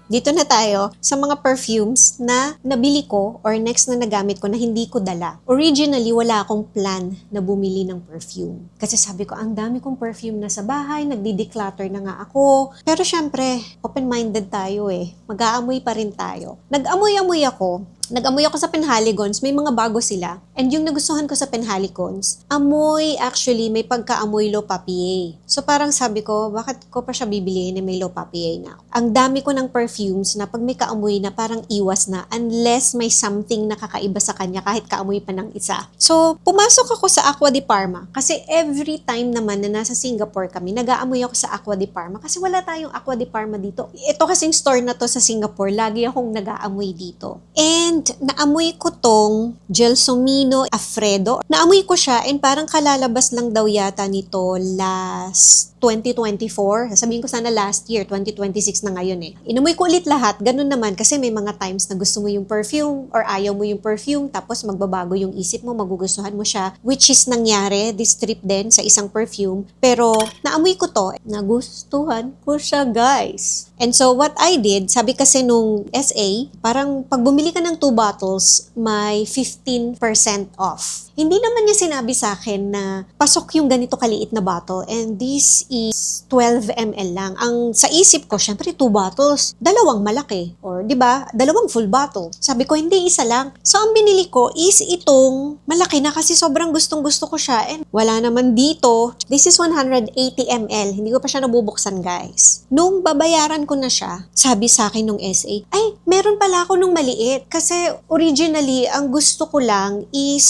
Dito na tayo sa mga perfumes na nabili ko or next na nagamit ko na hindi ko dala. Originally, wala akong plan na bumili ng perfume. Kasi sabi ko, ang dami kong perfume na sa bahay, nagdi-declutter na nga ako. Pero syempre, open-minded tayo eh. Mag-aamoy pa rin tayo. Nag-amoy-amoy ako sa Penhaligons, may mga bago sila. And yung nagustuhan ko sa Penhaligons, amoy actually, may pagka-amoy low papier. So parang sabi ko, bakit ko pa siya bibilihin na may low papier na? Ang dami ko ng perfumes na pag may kaamoy na parang iwas na unless may something na kakaiba sa kanya kahit kaamoy pa ng isa. So pumasok ako sa Aqua di Parma kasi every time naman na nasa Singapore kami, nag-aamoy ako sa Aqua di Parma kasi wala tayong Aqua di Parma dito. Ito kasing store na to sa Singapore, lagi akong nag-aamoy dito. And naamoy ko tong Gelsomino Alfredo. Naamoy ko siya and parang kalalabas lang daw yata nito last 2024. Sasabihin ko sana last year, 2026 na ngayon eh. Inamoy ko ulit lahat. Ganun naman kasi may mga times na gusto mo yung perfume or ayaw mo yung perfume tapos magbabago yung isip mo, magugustuhan mo siya. Which is nangyari, this trip din sa isang perfume. Pero naamoy ko to, nagustuhan ko siya guys. And so what I did, sabi kasi nung SA, parang pag bumili ka ng 2 bottles, may 15% off. Hindi naman niya sinabi sa akin na pasok yung ganito kaliit na bottle and this is 12 ml lang. Ang sa isip ko, syempre 2 bottles, dalawang malaki. Or 'di ba, dalawang full bottle. Sabi ko, hindi isa lang. So ang binili ko is itong malaki na kasi sobrang gustong-gusto ko siya and wala naman dito. This is 180 ml. Hindi ko pa siya nabubuksan, guys. Nung babayaran ko na siya, sabi sa akin nung SA, ay, meron pala ako nung maliit. Kasi originally, ang gusto ko lang is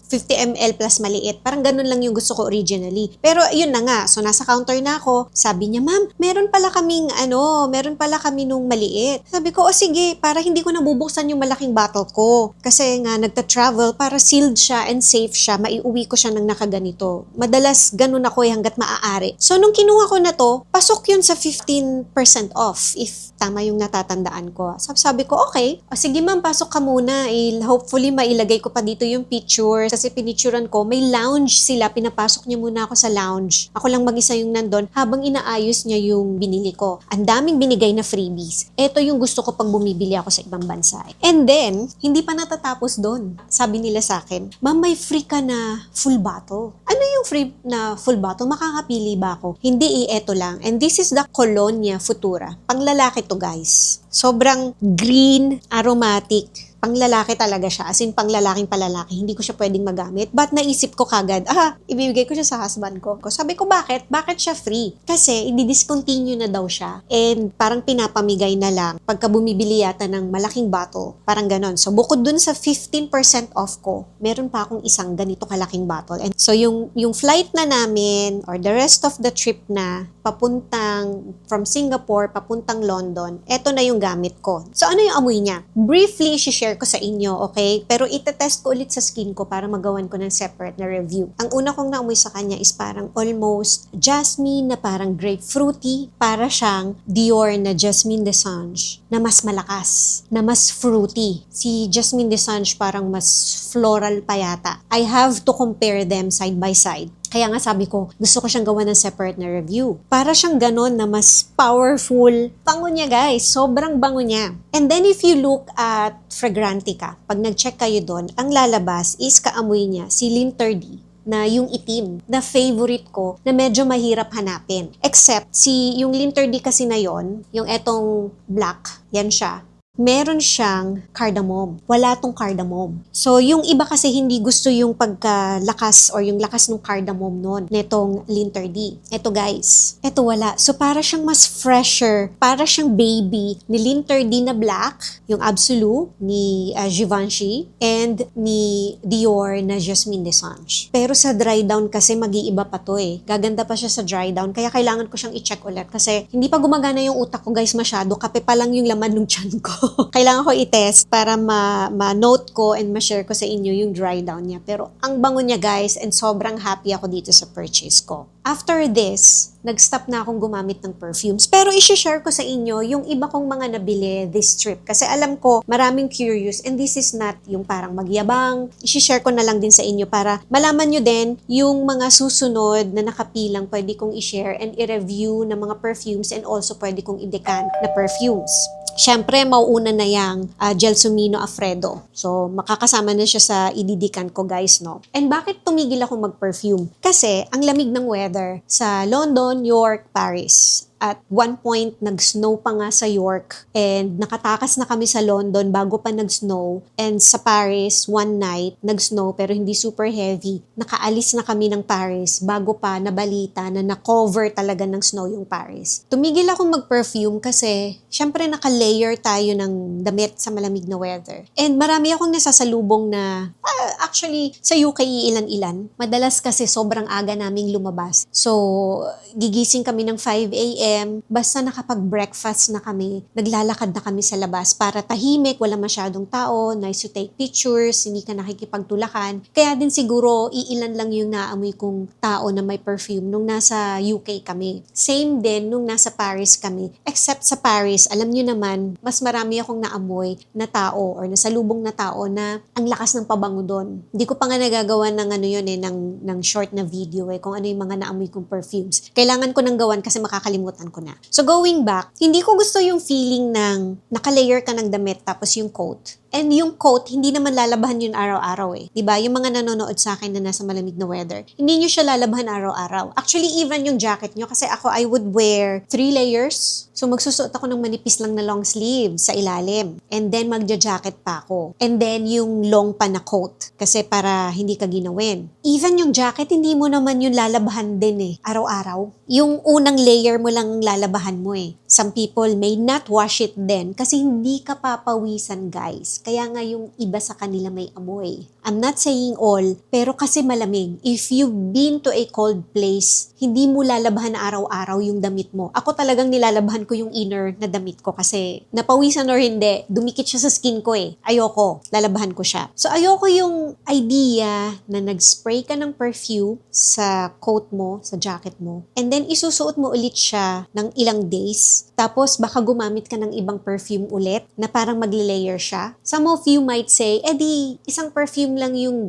50 ml plus maliit. Parang ganun lang yung gusto ko originally. Pero yun na nga. So nasa counter na ako. Sabi niya, ma'am, meron pala kami nung maliit. Sabi ko, o sige, para hindi ko nabubuksan yung malaking bottle ko. Kasi nga, nagta-travel para sealed siya and safe siya. Maiuwi ko siya ng nakaganito. Madalas ganun ako hanggat maaari. So nung kinuha ko na to, pasok yun sa 15% off if tama yung natatandaan ko. Sabi ko, okay. O sige ma'am, pasok ka muna. Hopefully, mailagay ko pa dito yung pictures. Kasi pinicturan ko, may lounge sila. Pinapasok niya muna ako sa lounge. Ako lang mag-isa yung nandun habang inaayos niya yung binili ko. Ang daming binigay na freebies. Ito yung gusto ko pag bumibili ako sa ibang bansa. And then, hindi pa natatapos doon. Sabi nila sa akin, ma'am, may free ka na full bottle. Ano yung free na full bottle? Makakapili ba ako? Hindi, eto lang. And this is the Colonia Futura. Panglalaki to guys. Sobrang green, aromatic. Panglalaki talaga siya. As in, panglalaking palalaki. Hindi ko siya pwedeng magamit. But naisip ko kagad, ibibigay ko siya sa husband ko. Sabi ko, bakit? Bakit siya free? Kasi, i-discontinue na daw siya. And parang pinapamigay na lang pagka bumibili yata ng malaking bottle. Parang ganon. So, bukod dun sa 15% off ko, meron pa akong isang ganito kalaking bottle. And so, yung flight na namin or the rest of the trip na papuntang from Singapore, papuntang London, eto na yung gamit ko. So, ano yung amoy niya? Briefly, share ko sa inyo, okay? Pero itetest ko ulit sa skin ko para magawan ko ng separate na review. Ang una kong naamoy sa kanya is parang almost jasmine na parang grapefruity. Para siyang Dior na Jasmine Desange na mas malakas, na mas fruity. Si Jasmine Desange parang mas floral pa yata. I have to compare them side by side. Kaya nga sabi ko, gusto ko siyang gawa ng separate na review. Para siyang ganon na mas powerful. Bango niya guys, sobrang bango niya. And then if you look at Fragrantica, pag nag-check kayo doon, ang lalabas is kaamoy niya, si Linterdy na yung itim, na favorite ko, na medyo mahirap hanapin. Except, yung Linterdy kasi na yon, yung etong black, yan siya. Meron siyang cardamom. Wala tong cardamom. So, yung iba kasi hindi gusto yung pagkalakas or yung lakas ng cardamom nun netong Linterdy. Eto guys, eto wala. So, para siyang mas fresher, para siyang baby ni Linterdy na black, yung Absolute ni Givenchy, and ni Dior na Jasmine Desange. Pero sa dry down kasi mag-iiba pa to eh. Gaganda pa siya sa dry down. Kaya kailangan ko siyang i-check ulit kasi hindi pa gumagana yung utak ko guys masyado. Kape pa lang yung laman ng tiyan ko. Kailangan ko i-test para ma-note ko and ma-share ko sa inyo yung dry down niya. Pero ang bango niya guys and sobrang happy ako dito sa purchase ko. After this, nag-stop na akong gumamit ng perfumes. Pero i-share ko sa inyo yung iba kong mga nabili this trip. Kasi alam ko, maraming curious and this is not yung parang magyabang. I-share ko na lang din sa inyo para malaman nyo din yung mga susunod na nakapilang pwede kong i-share and i-review ng mga perfumes and also pwede kong i-decant na perfumes. Siyempre, mauuna na yung Gelsomino Alfredo. So, makakasama na siya sa ididikan ko, guys, no? And bakit tumigil ako mag-perfume? Kasi, ang lamig ng weather sa London, York, Paris. At one point, nag-snow pa nga sa York and nakatakas na kami sa London bago pa nag-snow. And sa Paris, one night, nag-snow pero hindi super heavy. Nakaalis na kami ng Paris bago pa nabalita na na-cover talaga ng snow yung Paris. Tumigil ako mag-perfume kasi syempre naka-layer tayo ng damit sa malamig na weather. And marami akong nasasalubong na actually sa UK ilan-ilan. Madalas kasi sobrang aga naming lumabas. So, gigising kami ng 5 a.m. Basta nakapag-breakfast na kami, naglalakad na kami sa labas para tahimik, wala masyadong tao, nice to take pictures, hindi ka nakikipagtulakan. Kaya din siguro, iilan lang yung naamoy kong tao na may perfume nung nasa UK kami. Same din nung nasa Paris kami. Except sa Paris, alam nyo naman, mas marami akong naamoy na tao or nasalubong na tao na ang lakas ng pabango doon. Hindi ko pa nga nagagawa ng ng short na video kung ano yung mga naamoy kong perfumes. Kailangan ko nang gawan kasi makakalimutan ko na. So going back, hindi ko gusto yung feeling ng naka-layer ka ng damit tapos yung coat. And yung coat, hindi naman lalabahan yun araw-araw Diba? Yung mga nanonood sa akin na nasa malamig na weather, hindi nyo siya lalabahan araw-araw. Actually, even yung jacket nyo, kasi ako, I would wear 3 layers. So, magsusuot ako ng manipis lang na long sleeve sa ilalim. And then, magja-jacket pa ako. And then, yung long pa na coat. Kasi para hindi ka ginawin. Even yung jacket, hindi mo naman yun lalabahan din araw-araw. Yung unang layer mo lang lalabahan mo Some people may not wash it din kasi hindi ka papawisan, guys. Kaya nga yung iba sa kanila may amoy. I'm not saying all, pero kasi malamig. If you've been to a cold place, hindi mo lalabahan na araw-araw yung damit mo. Ako talagang nilalabahan ko yung inner na damit ko kasi napawisan or hindi, dumikit siya sa skin ko Ayoko, lalabahan ko siya. So ayoko yung idea na nag-spray ka ng perfume sa coat mo, sa jacket mo, and then isusuot mo ulit siya ng ilang days. Tapos baka gumamit ka ng ibang perfume ulit na parang magle-layer siya. Some of you might say, di isang perfume lang yung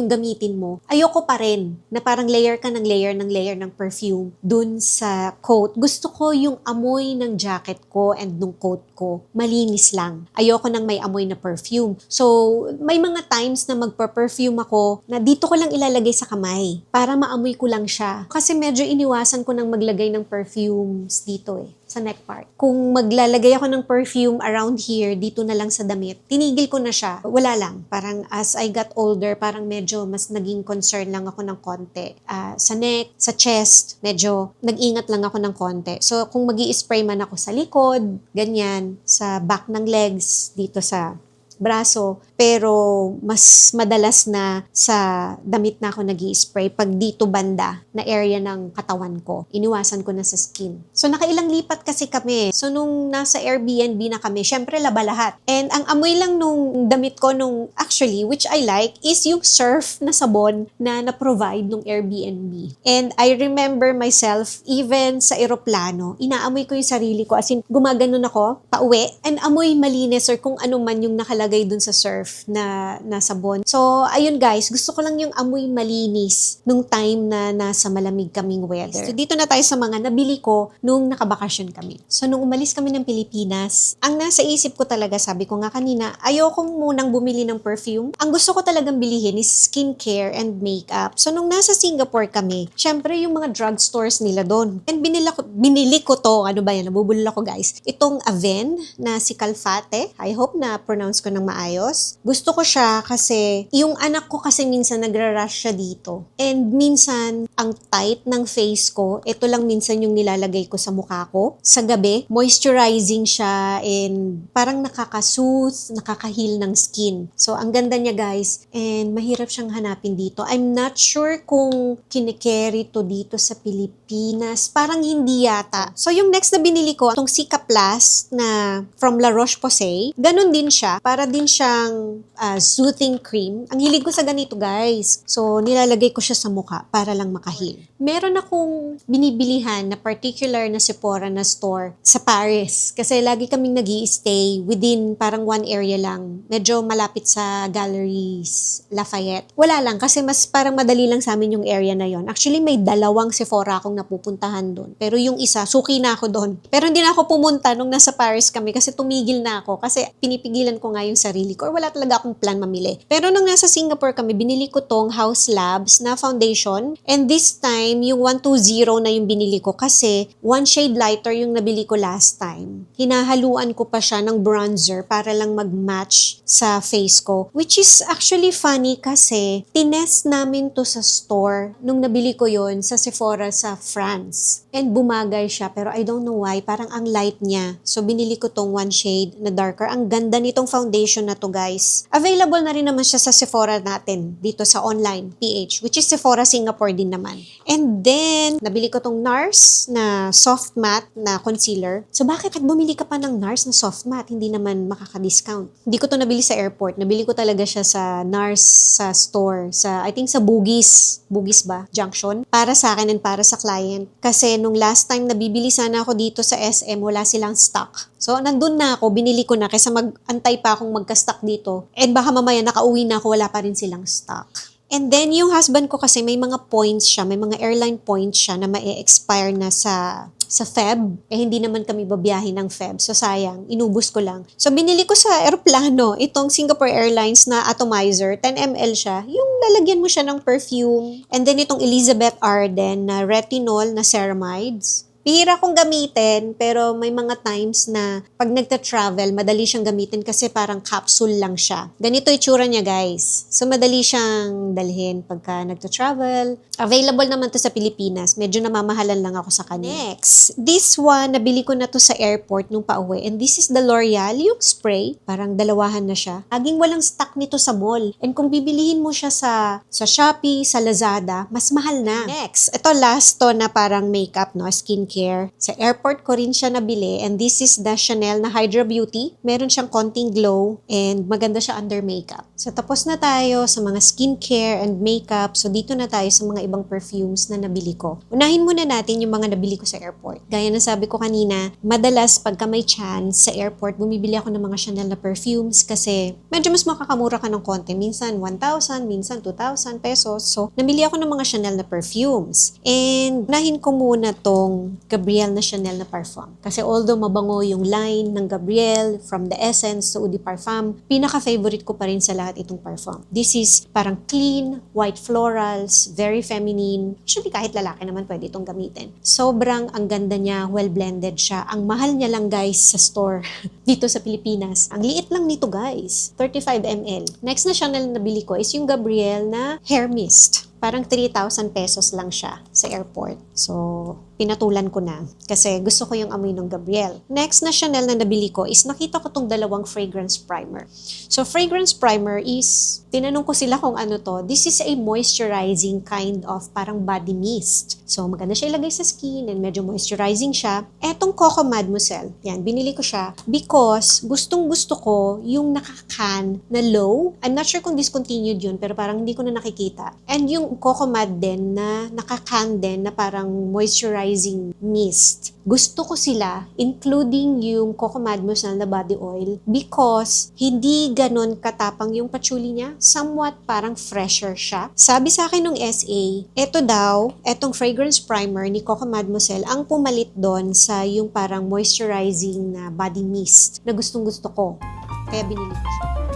gamitin mo. Ayoko pa rin na parang layer ka ng layer ng perfume dun sa coat. Gusto ko yung amoy ng jacket ko and nung coat ko, malinis lang. Ayoko nang may amoy na perfume. So, may mga times na magpa-perfume ako na dito ko lang ilalagay sa kamay para maamoy ko lang siya. Kasi medyo iniwasan ko nang maglagay ng perfumes dito sa neck part. Kung maglalagay ako ng perfume around here, dito na lang sa damit, tinigil ko na siya. Wala lang. Parang as I got older, parang medyo mas naging concern lang ako ng konti. Sa neck, sa chest, medyo nag-ingat lang ako ng konti. So, kung magi-spray man ako sa likod, ganyan, sa back ng legs, dito sa braso, pero mas madalas na sa damit na ako nag-i-spray pag dito banda na area ng katawan ko. Iniwasan ko na sa skin. So nakailang lipat kasi kami. So nung nasa Airbnb na kami, syempre laba lahat. And ang amoy lang nung damit ko actually, which I like, is yung surf na sabon na na-provide nung Airbnb. And I remember myself, even sa eroplano, inaamoy ko yung sarili ko. As in, gumaganon ako, pauwi, and amoy malinis or kung ano man yung nakalagay dun sa surf na sabon. So, ayun guys, gusto ko lang yung amoy malinis nung time na nasa malamig kaming weather. So, dito na tayo sa mga nabili ko nung nakabakasyon kami. So, nung umalis kami ng Pilipinas, ang nasa isip ko talaga, sabi ko nga kanina, ayokong munang bumili ng perfume. Ang gusto ko talagang bilihin is skincare and makeup. So, nung nasa Singapore kami, syempre yung mga drugstores nila doon. And binili ko to, ano ba yan, nabubulol ako guys. Itong Aven na si Calfate. I hope na pronounce ko ng maayos. Gusto ko siya kasi yung anak ko kasi minsan nagra-rush siya dito. And minsan, ang tight ng face ko, ito lang minsan yung nilalagay ko sa mukha ko. Sa gabi, moisturizing siya and parang nakaka-soothe, nakaka-heal ng skin. So, ang ganda niya guys. And mahirap siyang hanapin dito. I'm not sure kung kinikerry to dito sa Pilipinas. Parang hindi yata. So, yung next na binili ko, itong Cica Plus na from La Roche-Posay, ganun din siya. Para din siyang soothing cream. Ang hilig ko sa ganito, guys. So, nilalagay ko siya sa mukha para lang makahil. Meron akong binibilihan na particular na Sephora na store sa Paris. Kasi lagi kaming nag-i-stay within parang one area lang. Medyo malapit sa Galleries Lafayette. Wala lang kasi mas parang madali lang sa amin yung area na yon. Actually, may dalawang Sephora akong napupuntahan doon. Pero yung isa, suki na ako doon. Pero hindi na ako pumunta nung nasa Paris kami kasi tumigil na ako. Kasi pinipigilan ko nga yung sarili ko or wala talaga akong plan mamili. Pero nung nasa Singapore kami, binili ko tong House Labs na foundation. And this time, yung 120 na yung binili ko kasi one shade lighter yung nabili ko last time. Hinahaluan ko pa siya ng bronzer para lang mag-match sa face ko. Which is actually funny kasi tinest namin to sa store nung nabili ko yon sa Sephora sa France. And bumagay siya pero I don't know why, parang ang light niya. So binili ko tong one shade na darker. Ang ganda nitong foundation na to, guys. Available na rin naman siya sa Sephora natin dito sa online PH, which is Sephora Singapore din naman. And then, nabili ko tong NARS na soft matte na concealer. So, bakit bumili ka pa ng NARS na soft matte? Hindi naman makaka-discount. Hindi ko to nabili sa airport. Nabili ko talaga siya sa NARS sa store. I think sa Bugis. Bugis ba? Junction. Para sa akin and para sa client. Kasi nung last time nabibili sana ako dito sa SM, wala silang stock. So, nandun na ako, binili ko na kaysa mag-antay pa akong magka-stock dito. And baka mamaya nakauwi na ako, wala pa rin silang stock. And then, yung husband ko kasi may mga points siya, may mga airline points siya na ma-expire na sa Feb. Hindi naman kami babiyahin ng Feb. So, sayang. Inubos ko lang. So, binili ko sa aeroplano itong Singapore Airlines na atomizer. 10 ml siya. Yung lalagyan mo siya ng perfume. And then, itong Elizabeth Arden na retinol na ceramides. Bihira kong gamitin, pero may mga times na pag nagta-travel, madali siyang gamitin kasi parang capsule lang siya. Ganito itsura niya, guys. So, madali siyang dalhin pagka nagta-travel. Available naman to sa Pilipinas. Medyo namamahalan lang ako sa kanya. Next, this one, nabili ko na to sa airport nung pauwi. And this is the L'Oreal, yung spray. Parang dalawahan na siya. Laging walang stock nito sa mall. And kung bibilihin mo siya sa Shopee, sa Lazada, mas mahal na. Next, ito last to na parang makeup, no? Skincare. Sa airport ko rin siya nabili and this is the Chanel na Hydra Beauty. Meron siyang konting glow and maganda siya under makeup. So tapos na tayo sa mga skincare and makeup. So dito na tayo sa mga ibang perfumes na nabili ko. Unahin muna natin yung mga nabili ko sa airport. Gaya na sabi ko kanina, madalas pagka may chance sa airport, bumibili ako ng mga Chanel na perfumes kasi medyo mas makakamura ka ng konti. Minsan 1,000, minsan 2,000 pesos. So nabili ako ng mga Chanel na perfumes. And unahin ko muna tong Gabrielle na Chanel na parfum. Kasi although mabango yung line ng Gabrielle from the Essence to Eau de Parfum, pinaka-favorite ko pa rin sa lahat itong parfum. This is parang clean, white florals, very feminine. Actually, kahit lalaki naman pwede itong gamitin. Sobrang ang ganda niya, well-blended siya. Ang mahal niya lang, guys, sa store dito sa Pilipinas. Ang liit lang nito, guys. 35 ml. Next na Chanel na nabili ko is yung Gabrielle na hair mist. Parang 3,000 pesos lang siya sa airport. So, pinatulan ko na kasi gusto ko yung amoy ng Gabrielle. Next na Chanel na nabili ko is nakita ko tong dalawang fragrance primer. So, fragrance primer is, tinanong ko sila kung ano to. This is a moisturizing kind of parang body mist. So, maganda siya ilagay sa skin and medyo moisturizing siya. Etong Coco Mademoiselle, yan, binili ko siya because gustong-gusto ko yung nakakan na low. I'm not sure kung discontinued yun, pero parang hindi ko na nakikita. And yung Coco Mad din na nakakan din na parang moisturizing mist. Gusto ko sila, including yung Coco Mademoiselle na body oil because hindi ganon katapang yung patchouli niya. Somewhat parang fresher siya. Sabi sa akin ng SA, etong fragrance primer ni Coco Mademoiselle ang pumalit doon sa yung parang moisturizing na body mist na gustong-gusto ko. Kaya binili ko siya.